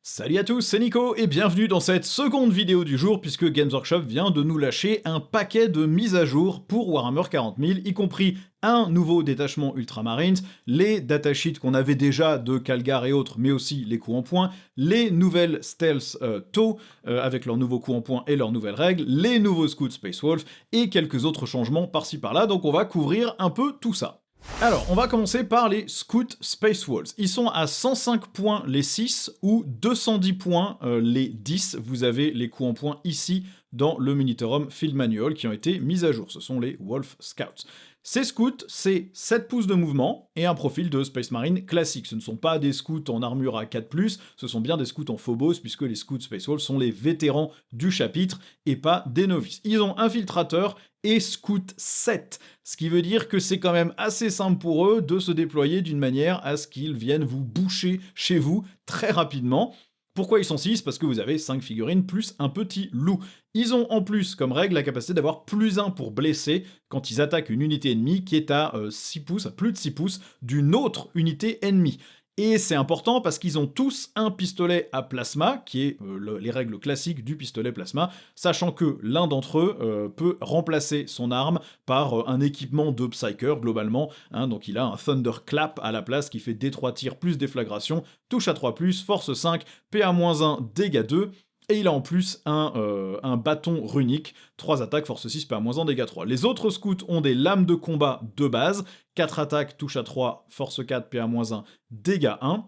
Salut à tous, c'est Nico et bienvenue dans cette seconde vidéo du jour puisque Games Workshop vient de nous lâcher un paquet de mises à jour pour Warhammer 40 000, y compris un nouveau détachement Ultramarines, les datasheets qu'on avait déjà de Calgar et autres, mais aussi les coups en point, les nouvelles Stealth TOW avec leurs nouveaux coups en point et leurs nouvelles règles, les nouveaux scouts Space Wolf et quelques autres changements par-ci par-là, donc on va couvrir un peu tout ça. Alors, on va commencer par les Scouts Space Wolves. Ils sont à 105 points les 6 ou 210 points les 10. Vous avez les coups en point ici dans le Minitorum Field Manual qui ont été mis à jour. Ce sont les Wolf Scouts. Ces scouts, c'est 7 pouces de mouvement et un profil de Space Marine classique. Ce ne sont pas des scouts en armure à 4+, ce sont bien des scouts en Phobos puisque les scouts Space Wolves sont les vétérans du chapitre et pas des novices. Ils ont infiltrateur et Scout 7, ce qui veut dire que c'est quand même assez simple pour eux de se déployer d'une manière à ce qu'ils viennent vous boucher chez vous très rapidement. Pourquoi ils sont 6 ? Parce que vous avez 5 figurines plus un petit loup. Ils ont en plus comme règle la capacité d'avoir +1 pour blesser quand ils attaquent une unité ennemie qui est à 6 pouces, à plus de 6 pouces d'une autre unité ennemie. Et c'est important parce qu'ils ont tous un pistolet à plasma, qui est les règles classiques du pistolet plasma, sachant que l'un d'entre eux peut remplacer son arme par un équipement de Psyker, globalement, hein, donc il a un Thunderclap à la place qui fait D3 tirs plus déflagration, touche à 3+, force 5, PA-1, dégâts 2, et il a en plus un bâton runique, 3 attaques, force 6, PA-1, dégâts 3. Les autres scouts ont des lames de combat de base, 4 attaques, touche à 3, force 4, PA-1, dégâts 1.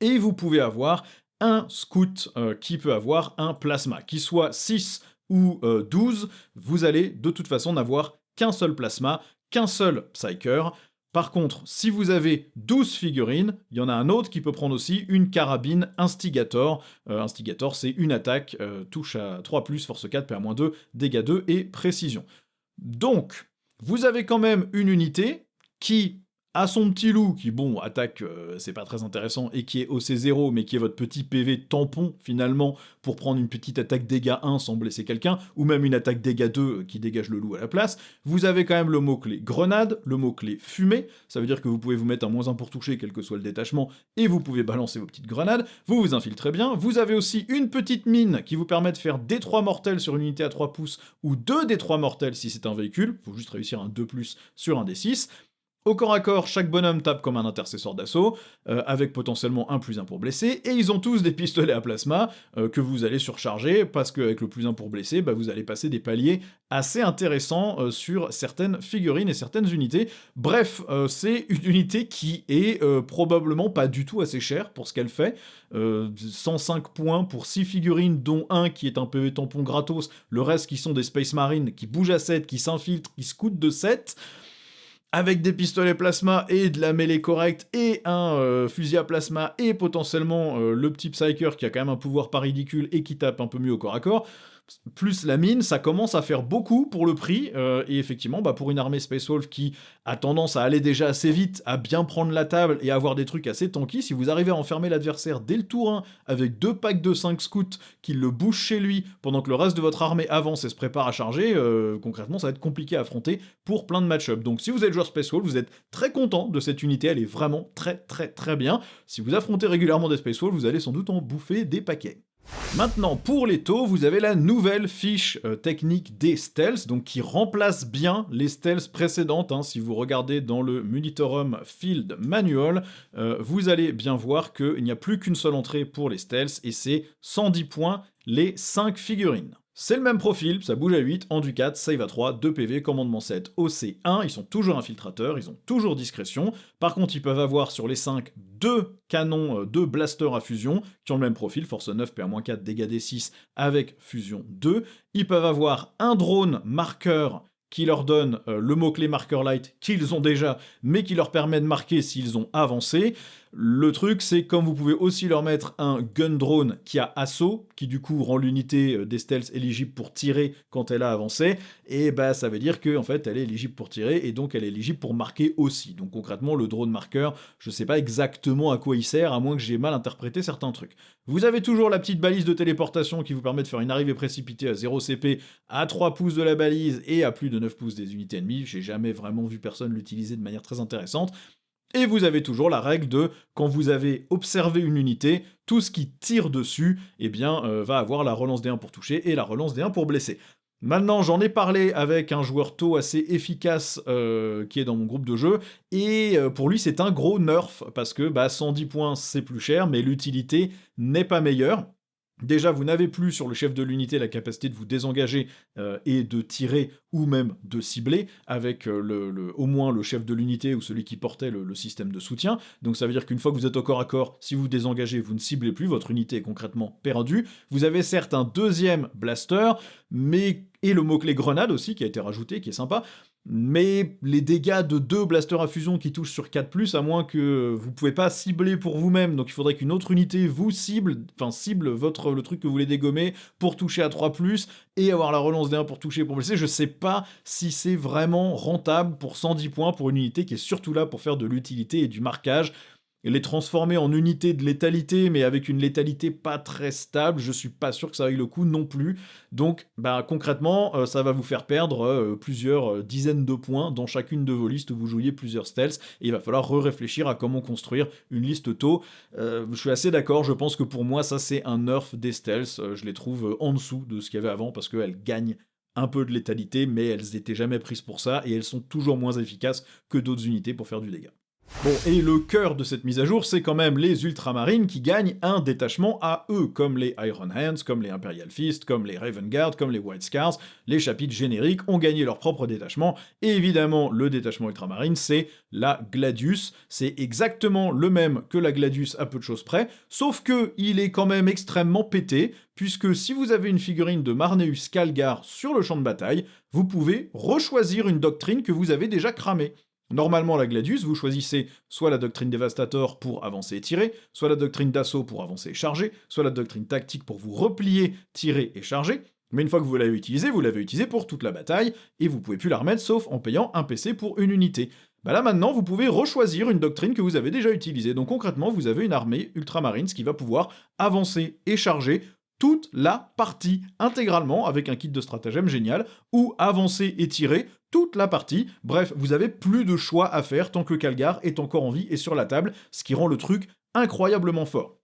Et vous pouvez avoir un scout qui peut avoir un plasma. Qu'il soit 6 ou 12, vous allez de toute façon n'avoir qu'un seul plasma, qu'un seul Psyker. Par contre, si vous avez 12 figurines, il y en a un autre qui peut prendre aussi une carabine Instigator. Instigator, c'est une attaque, touche à 3+, force 4, PA-2, dégâts 2 et précision. Donc, vous avez quand même une unité qui a son petit loup, qui bon, attaque, c'est pas très intéressant, et qui est OC0, mais qui est votre petit PV tampon, finalement, pour prendre une petite attaque dégâts 1 sans blesser quelqu'un, ou même une attaque dégâts 2 qui dégage le loup à la place. Vous avez quand même le mot-clé grenade, le mot-clé fumée, ça veut dire que vous pouvez vous mettre un -1 pour toucher, quel que soit le détachement, et vous pouvez balancer vos petites grenades, vous vous infiltrez bien. Vous avez aussi une petite mine qui vous permet de faire D3 mortels sur une unité à 3 pouces, ou 2 D3 mortels si c'est un véhicule, faut juste réussir un 2+, sur un D6. Au corps à corps, chaque bonhomme tape comme un intercesseur d'assaut, avec potentiellement un +1 pour blesser, et ils ont tous des pistolets à plasma que vous allez surcharger, parce qu'avec le +1 pour blesser, bah, vous allez passer des paliers assez intéressants sur certaines figurines et certaines unités. Bref, c'est une unité qui est probablement pas du tout assez chère pour ce qu'elle fait. 105 points pour 6 figurines, dont un qui est un PV tampon gratos, le reste qui sont des Space Marines, qui bougent à 7, qui s'infiltrent, qui scoutent de 7... avec des pistolets plasma et de la mêlée correcte, et un fusil à plasma, et potentiellement le petit Psyker qui a quand même un pouvoir pas ridicule et qui tape un peu mieux au corps à corps, plus la mine, ça commence à faire beaucoup pour le prix, et effectivement, bah, pour une armée Space Wolf qui a tendance à aller déjà assez vite, à bien prendre la table et à avoir des trucs assez tanky, si vous arrivez à enfermer l'adversaire dès le tour 1 avec 2 packs de 5 scouts qui le bouchent chez lui pendant que le reste de votre armée avance et se prépare à charger, concrètement ça va être compliqué à affronter pour plein de match-up. Donc si vous êtes joueur Space Wolf, vous êtes très content de cette unité, elle est vraiment très bien. Si vous affrontez régulièrement des Space Wolf, vous allez sans doute en bouffer des paquets. Maintenant, pour les taux, vous avez la nouvelle fiche technique des stealths, donc qui remplace bien les stealths précédentes. Hein. Si vous regardez dans le Minitorum Field Manual, vous allez bien voir qu'il n'y a plus qu'une seule entrée pour les stealths, et c'est 110 points les 5 figurines. C'est le même profil, ça bouge à 8, enduit 4, save à 3, 2 PV, commandement 7, OC 1, ils sont toujours infiltrateurs, ils ont toujours discrétion. Par contre, ils peuvent avoir sur les 5 2 canons, 2 blasters à fusion, qui ont le même profil, force 9, PA-4, dégâts D6 avec fusion 2. Ils peuvent avoir un drone marqueur qui leur donne le mot-clé marqueur light qu'ils ont déjà, mais qui leur permet de marquer s'ils ont avancé. Le truc, c'est comme vous pouvez aussi leur mettre un gun drone qui a assaut, qui du coup rend l'unité des stealths éligible pour tirer quand elle a avancé, et bah ça veut dire que en fait elle est éligible pour tirer, et donc elle est éligible pour marquer aussi. Donc concrètement, le drone marqueur, je sais pas exactement à quoi il sert, à moins que j'ai mal interprété certains trucs. Vous avez toujours la petite balise de téléportation qui vous permet de faire une arrivée précipitée à 0 CP, à 3 pouces de la balise et à plus de 9 pouces des unités ennemies. J'ai jamais vraiment vu personne l'utiliser de manière très intéressante. Et vous avez toujours la règle de, quand vous avez observé une unité, tout ce qui tire dessus, eh bien, va avoir la relance des 1 pour toucher et la relance des 1 pour blesser. Maintenant, j'en ai parlé avec un joueur taux assez efficace qui est dans mon groupe de jeu, et pour lui c'est un gros nerf, parce que 110 points c'est plus cher, mais l'utilité n'est pas meilleure. Déjà, vous n'avez plus sur le chef de l'unité la capacité de vous désengager et de tirer ou même de cibler avec au moins le chef de l'unité ou celui qui portait le système de soutien. Donc ça veut dire qu'une fois que vous êtes au corps à corps, si vous désengagez, vous ne ciblez plus, votre unité est concrètement perdue. Vous avez certes un deuxième blaster, et le mot-clé grenade aussi qui a été rajouté, qui est sympa, mais les dégâts de 2 blasters à fusion qui touchent sur 4+, à moins que vous pouvez pas cibler pour vous-même, donc il faudrait qu'une autre unité vous cible le truc que vous voulez dégommer pour toucher à 3+, et avoir la relance des 1 pour toucher, pour blesser. Je sais pas si c'est vraiment rentable pour 110 points pour une unité qui est surtout là pour faire de l'utilité et du marquage. Et les transformer en unité de létalité, mais avec une létalité pas très stable, je suis pas sûr que ça vaille le coup non plus. Donc, concrètement, ça va vous faire perdre plusieurs dizaines de points dans chacune de vos listes où vous jouiez plusieurs stealths, et il va falloir réfléchir à comment construire une liste tôt. Je suis assez d'accord, je pense que pour moi, ça c'est un nerf des stealths, je les trouve en dessous de ce qu'il y avait avant, parce qu'elles gagnent un peu de létalité, mais elles étaient jamais prises pour ça, et elles sont toujours moins efficaces que d'autres unités pour faire du dégât. Bon, et le cœur de cette mise à jour, c'est quand même les ultramarines qui gagnent un détachement à eux, comme les Iron Hands, comme les Imperial Fist, comme les Raven Guard, comme les White Scars. Les chapitres génériques ont gagné leur propre détachement, et évidemment, le détachement ultramarine, c'est la Gladius. C'est exactement le même que la Gladius à peu de choses près, sauf que il est quand même extrêmement pété, puisque si vous avez une figurine de Marneus Calgar sur le champ de bataille, vous pouvez rechoisir une doctrine que vous avez déjà cramée. Normalement, la Gladius, vous choisissez soit la doctrine Dévastator pour avancer et tirer, soit la doctrine d'assaut pour avancer et charger, soit la doctrine tactique pour vous replier, tirer et charger. Mais une fois que vous l'avez utilisée pour toute la bataille, et vous pouvez plus la remettre sauf en payant un PC pour une unité. Là maintenant, vous pouvez rechoisir une doctrine que vous avez déjà utilisée. Donc concrètement, vous avez une armée Ultramarines qui va pouvoir avancer et charger toute la partie intégralement avec un kit de stratagème génial, ou avancer et tirer toute la partie. Bref, vous avez plus de choix à faire tant que Calgar est encore en vie et sur la table, ce qui rend le truc incroyablement fort.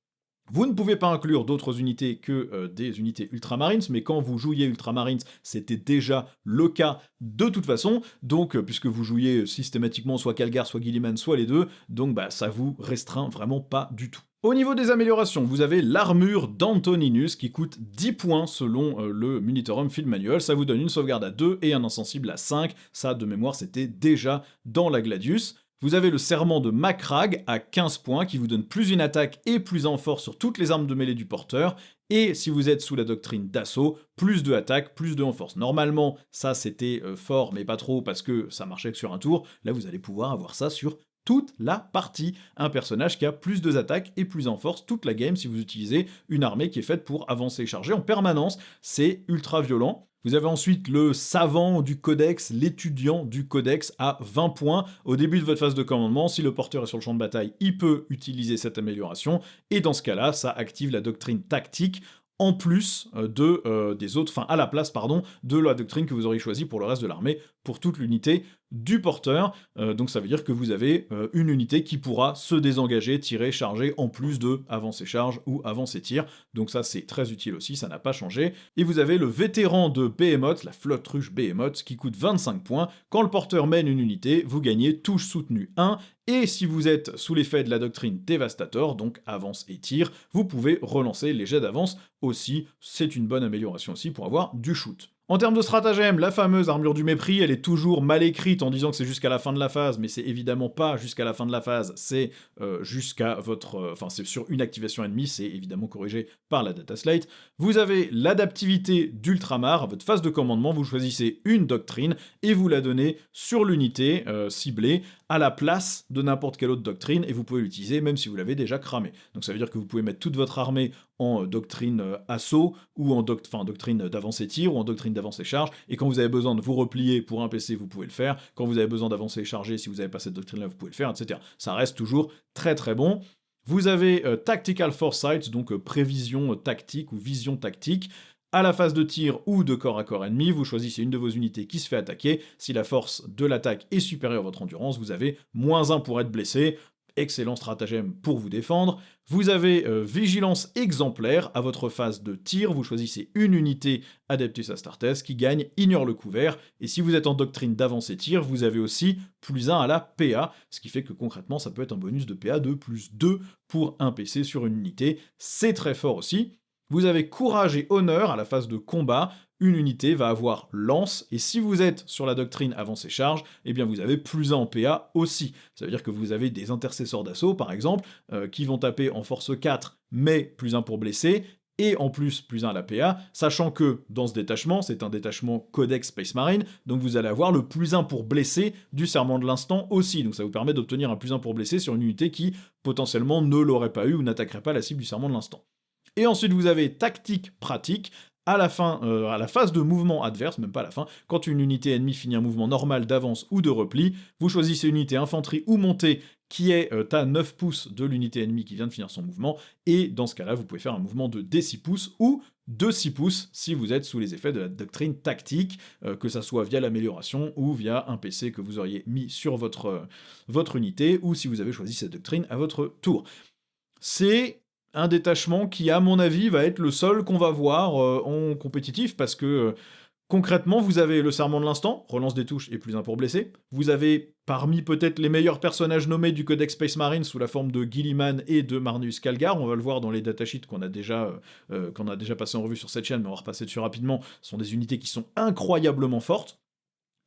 Vous ne pouvez pas inclure d'autres unités que des unités Ultramarines, mais quand vous jouiez Ultramarines, c'était déjà le cas de toute façon, donc puisque vous jouiez systématiquement soit Calgar, soit Guilliman, soit les deux, donc ça vous restreint vraiment pas du tout. Au niveau des améliorations, vous avez l'armure d'Antoninus qui coûte 10 points selon le Munitorum Field Manual, ça vous donne une sauvegarde à 2 et un insensible à 5, ça de mémoire c'était déjà dans la Gladius. Vous avez le serment de Macragge à 15 points qui vous donne plus une attaque et plus un fort sur toutes les armes de mêlée du porteur, et si vous êtes sous la doctrine d'assaut, plus de attaque, plus de en force. Normalement, ça c'était fort mais pas trop parce que ça marchait que sur un tour, là vous allez pouvoir avoir ça sur toute la partie. Un personnage qui a plus de attaques et plus en force toute la game si vous utilisez une armée qui est faite pour avancer et charger en permanence. C'est ultra violent. Vous avez ensuite le savant du codex, l'étudiant du codex à 20 points. Au début de votre phase de commandement, si le porteur est sur le champ de bataille, il peut utiliser cette amélioration, et dans ce cas-là, ça active la doctrine tactique, en plus à la place, de la doctrine que vous auriez choisie pour le reste de l'armée, pour toute l'unité du porteur. Donc ça veut dire que vous avez une unité qui pourra se désengager, tirer, charger, en plus de avancer charge ou avancer tir. Donc ça c'est très utile aussi, ça n'a pas changé. Et vous avez le vétéran de Behemoth, la flotte ruche Behemoth, qui coûte 25 points. Quand le porteur mène une unité, vous gagnez touche soutenue 1, et si vous êtes sous l'effet de la doctrine Dévastator, donc avance et tire, vous pouvez relancer les jets d'avance aussi, c'est une bonne amélioration aussi pour avoir du shoot. En termes de stratagème, la fameuse armure du mépris, elle est toujours mal écrite en disant que c'est jusqu'à la fin de la phase, mais c'est évidemment pas jusqu'à la fin de la phase, c'est c'est sur une activation ennemie, c'est évidemment corrigé par la dataslate. Vous avez l'adaptivité d'Ultramar, à votre phase de commandement, vous choisissez une doctrine et vous la donnez sur l'unité ciblée, à la place de n'importe quelle autre doctrine, et vous pouvez l'utiliser même si vous l'avez déjà cramé. Donc ça veut dire que vous pouvez mettre toute votre armée en doctrine assaut, ou en doctrine d'avance et tir, ou en doctrine d'avance et charge, et quand vous avez besoin de vous replier pour un PC, vous pouvez le faire, quand vous avez besoin d'avancer et charger, si vous n'avez pas cette doctrine-là, vous pouvez le faire, etc. Ça reste toujours très très bon. Vous avez Tactical Foresight, donc prévision tactique ou vision tactique. À la phase de tir ou de corps à corps ennemi, vous choisissez une de vos unités qui se fait attaquer. Si la force de l'attaque est supérieure à votre endurance, vous avez -1 pour être blessé. Excellent stratagème pour vous défendre. Vous avez vigilance exemplaire. À votre phase de tir, vous choisissez une unité Adeptus Astartes qui gagne ignore le couvert. Et si vous êtes en doctrine d'avancée tir, vous avez aussi +1 à la PA, ce qui fait que concrètement ça peut être un bonus de PA de +2 pour un PC sur une unité. C'est très fort aussi. Vous avez courage et honneur à la phase de combat. Une unité va avoir lance, et si vous êtes sur la doctrine avancée charge, eh bien vous avez +1 en PA aussi. Ça veut dire que vous avez des intercesseurs d'assaut, par exemple, qui vont taper en force 4, mais +1 pour blesser, et en plus +1 à la PA, sachant que dans ce détachement, c'est un détachement Codex Space Marine, donc vous allez avoir le +1 pour blesser du serment de l'instant aussi, donc ça vous permet d'obtenir un +1 pour blesser sur une unité qui, potentiellement, ne l'aurait pas eu ou n'attaquerait pas la cible du serment de l'instant. Et ensuite vous avez tactique pratique. À la fin, à la phase de mouvement adverse, même pas à la fin, quand une unité ennemie finit un mouvement normal d'avance ou de repli, vous choisissez une unité infanterie ou montée qui est à 9 pouces de l'unité ennemie qui vient de finir son mouvement, et dans ce cas-là, vous pouvez faire un mouvement de D6 pouces ou de 6 pouces si vous êtes sous les effets de la doctrine tactique, que ça soit via l'amélioration ou via un PC que vous auriez mis sur votre unité, ou si vous avez choisi cette doctrine à votre tour. C'est un détachement qui, à mon avis, va être le seul qu'on va voir en compétitif, parce que concrètement, vous avez le serment de l'instant, relance des touches et +1 pour blesser. Vous avez parmi peut-être les meilleurs personnages nommés du Codex Space Marine sous la forme de Guilliman et de Marneus Calgar. On va le voir dans les datasheets qu'on a déjà passé en revue sur cette chaîne, mais on va repasser dessus rapidement. Ce sont des unités qui sont incroyablement fortes.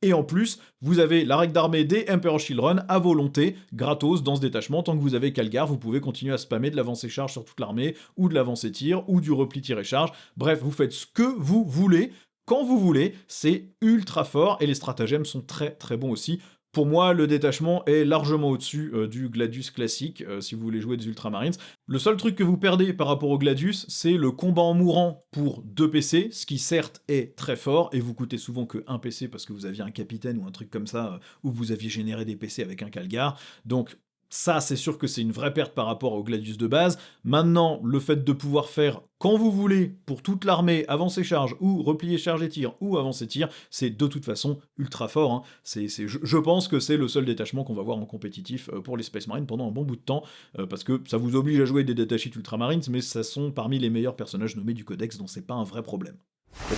Et en plus, vous avez la règle d'armée des Emperor Children à volonté, gratos, dans ce détachement. Tant que vous avez Calgar, vous pouvez continuer à spammer de l'avancée charge sur toute l'armée, ou de l'avancée tir, ou du repli tir et charge. Bref, vous faites ce que vous voulez, quand vous voulez. C'est ultra fort, et les stratagèmes sont très très bons aussi. Pour moi, le détachement est largement au-dessus du Gladius classique, si vous voulez jouer des Ultramarines. Le seul truc que vous perdez par rapport au Gladius, c'est le combat en mourant pour 2 PC, ce qui certes est très fort, et vous coûtez souvent que 1 PC parce que vous aviez un capitaine ou un truc comme ça, où vous aviez généré des PC avec un Calgar. Donc ça, c'est sûr que c'est une vraie perte par rapport au Gladius de base. Maintenant, le fait de pouvoir faire quand vous voulez, pour toute l'armée, avancer charge, ou replier charge et tir, ou avancer tir, c'est de toute façon ultra fort. Hein. Je pense que c'est le seul détachement qu'on va voir en compétitif pour les Space Marines pendant un bon bout de temps, parce que ça vous oblige à jouer des datasheets Ultramarines, mais ça sont parmi les meilleurs personnages nommés du Codex, donc c'est pas un vrai problème.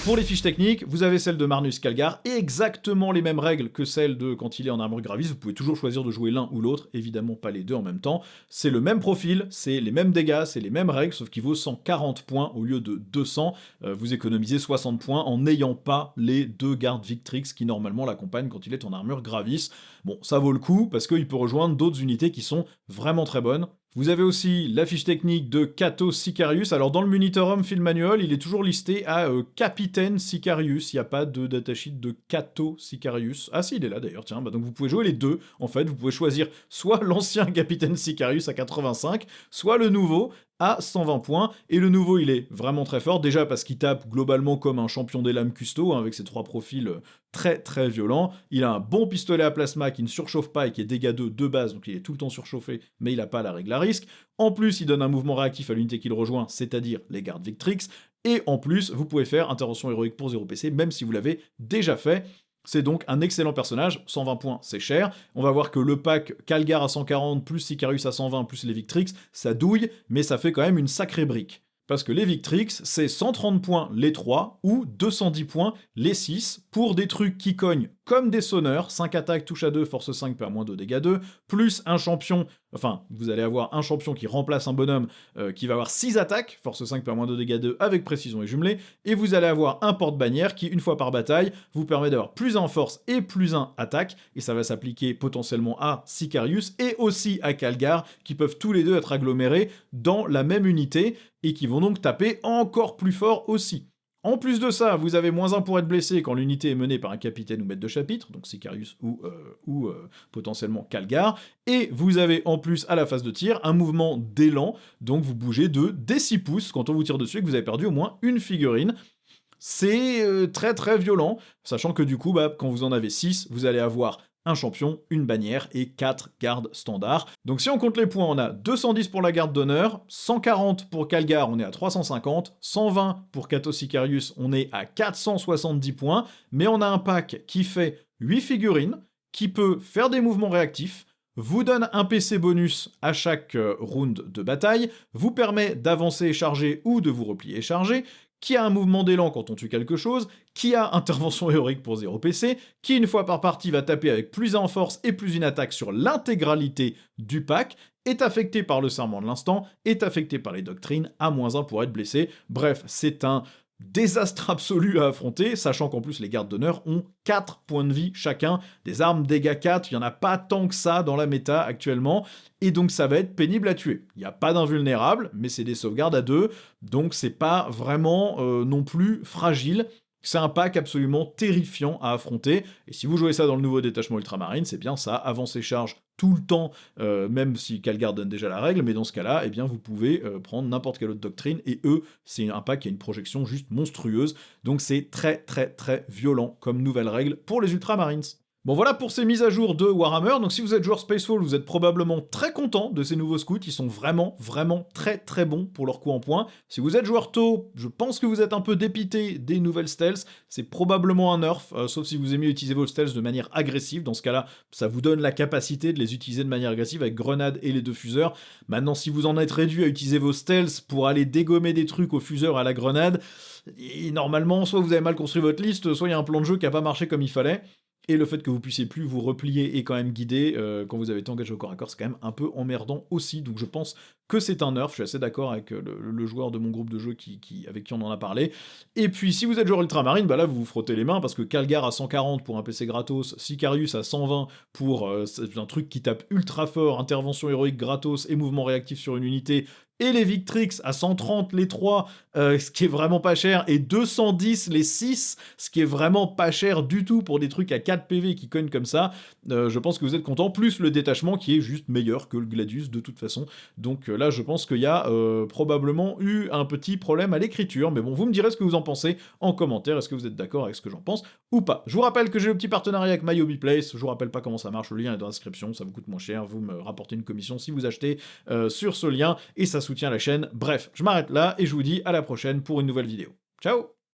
Pour les fiches techniques, vous avez celle de Marneus Calgar, et exactement les mêmes règles que celles de quand il est en armure Gravis. Vous pouvez toujours choisir de jouer l'un ou l'autre, évidemment pas les deux en même temps. C'est le même profil, c'est les mêmes dégâts, c'est les mêmes règles, sauf qu'il vaut 140 points au lieu de 200. Vous économisez 60 points en n'ayant pas les 2 gardes Victrix qui normalement l'accompagnent quand il est en armure Gravis. Bon, ça vaut le coup, parce qu'il peut rejoindre d'autres unités qui sont vraiment très bonnes. Vous avez aussi la fiche technique de Cato Sicarius. Alors dans le Munitorum Field Manual, il est toujours listé à Capitaine Sicarius. Il n'y a pas de datasheet de Cato Sicarius. Ah si, il est là d'ailleurs, tiens. Bah, donc vous pouvez jouer les deux. En fait, vous pouvez choisir soit l'ancien Capitaine Sicarius à 85, soit le nouveau à 120 points, et le nouveau il est vraiment très fort, déjà parce qu'il tape globalement comme un champion des lames custo, hein, avec ses 3 profils très très violents. Il a un bon pistolet à plasma qui ne surchauffe pas et qui est dégâts 2 de base, donc il est tout le temps surchauffé, mais il n'a pas la règle à risque. En plus, il donne un mouvement réactif à l'unité qu'il rejoint, c'est-à-dire les gardes Victrix, et en plus, vous pouvez faire intervention héroïque pour 0 PC, même si vous l'avez déjà fait. C'est donc un excellent personnage, 120 points c'est cher, on va voir que le pack Calgar à 140 plus Sicarius à 120 plus les Victrix, ça douille, mais ça fait quand même une sacrée brique. Parce que les Victrix, c'est 130 points les 3, ou 210 points les 6, pour des trucs qui cognent comme des sonneurs, 5 attaques, touche à 2, force 5, perd moins 2, dégâts 2, plus un champion, enfin, vous allez avoir un champion qui remplace un bonhomme qui va avoir 6 attaques, force 5, perd moins 2, dégâts 2, avec précision et jumelé, et vous allez avoir un porte-bannière qui, une fois par bataille, vous permet d'avoir plus 1 en force et plus 1 attaque, et ça va s'appliquer potentiellement à Sicarius et aussi à Calgar, qui peuvent tous les deux être agglomérés dans la même unité, et qui vont donc taper encore plus fort aussi. En plus de ça, vous avez -1 pour être blessé quand l'unité est menée par un capitaine ou maître de chapitre, donc Sicarius ou potentiellement Calgar, et vous avez en plus à la phase de tir un mouvement d'élan, donc vous bougez de D6 pouces quand on vous tire dessus et que vous avez perdu au moins une figurine. C'est très très violent, sachant que du coup, quand vous en avez 6, vous allez avoir un champion, une bannière et 4 gardes standards. Donc si on compte les points, on a 210 pour la garde d'honneur, 140 pour Calgar, on est à 350, 120 pour Kato Sicarius, on est à 470 points, mais on a un pack qui fait 8 figurines, qui peut faire des mouvements réactifs, vous donne un PC bonus à chaque round de bataille, vous permet d'avancer et charger ou de vous replier et charger, qui a un mouvement d'élan quand on tue quelque chose, qui a intervention héroïque pour 0 PC, qui une fois par partie va taper avec plus 1 en force et plus une attaque sur l'intégralité du pack, est affecté par le serment de l'instant, est affecté par les doctrines, à -1 pour être blessé. Bref, c'est un désastre absolu à affronter, sachant qu'en plus les gardes d'honneur ont 4 points de vie chacun, des armes dégâts 4, il n'y en a pas tant que ça dans la méta actuellement, et donc ça va être pénible à tuer. Il n'y a pas d'invulnérable, mais c'est des sauvegardes à 2, donc c'est pas vraiment non plus fragile. C'est un pack absolument terrifiant à affronter, et si vous jouez ça dans le nouveau détachement ultramarine, c'est bien ça, avance et charge tout le temps, même si Calgar donne déjà la règle, mais dans ce cas-là, eh bien vous pouvez prendre n'importe quelle autre doctrine, et eux, c'est un pack qui a une projection juste monstrueuse, donc c'est très très très violent comme nouvelle règle pour les ultramarines. Bon voilà pour ces mises à jour de Warhammer, donc si vous êtes joueur Spacefall, vous êtes probablement très content de ces nouveaux scouts, ils sont vraiment très très bons pour leur coup en points. Si vous êtes joueur taux, je pense que vous êtes un peu dépité des nouvelles stealths, c'est probablement un nerf, sauf si vous aimez utiliser vos stealths de manière agressive, dans ce cas-là, ça vous donne la capacité de les utiliser de manière agressive avec grenade et les 2 fuseurs. Maintenant, si vous en êtes réduit à utiliser vos stealths pour aller dégommer des trucs au fuseur à la grenade, et normalement, soit vous avez mal construit votre liste, soit il y a un plan de jeu qui a pas marché comme il fallait. Et le fait que vous puissiez plus vous replier et quand même guider quand vous avez été engagé au corps à corps, c'est quand même un peu emmerdant aussi. Donc je pense que c'est un nerf, je suis assez d'accord avec le joueur de mon groupe de jeu avec qui on en a parlé. Et puis si vous êtes joueur ultramarine, bah là vous vous frottez les mains parce que Calgar à 140 pour un PC gratos, Sicarius à 120 pour un truc qui tape ultra fort, intervention héroïque gratos et mouvement réactif sur une unité, et les Victrix à 130 les 3, ce qui est vraiment pas cher, et 210 les 6, ce qui est vraiment pas cher du tout pour des trucs à 4 PV qui cognent comme ça, je pense que vous êtes content, plus le détachement qui est juste meilleur que le Gladius de toute façon. Donc là je pense qu'il y a probablement eu un petit problème à l'écriture, mais bon, vous me direz ce que vous en pensez en commentaire, est-ce que vous êtes d'accord avec ce que j'en pense ou pas. Je vous rappelle que j'ai le petit partenariat avec MyHobbyPlace, je vous rappelle pas comment ça marche, le lien est dans la description, ça vous coûte moins cher, vous me rapportez une commission si vous achetez sur ce lien, et ça soutient la chaîne. Bref, je m'arrête là et je vous dis à la prochaine pour une nouvelle vidéo. Ciao!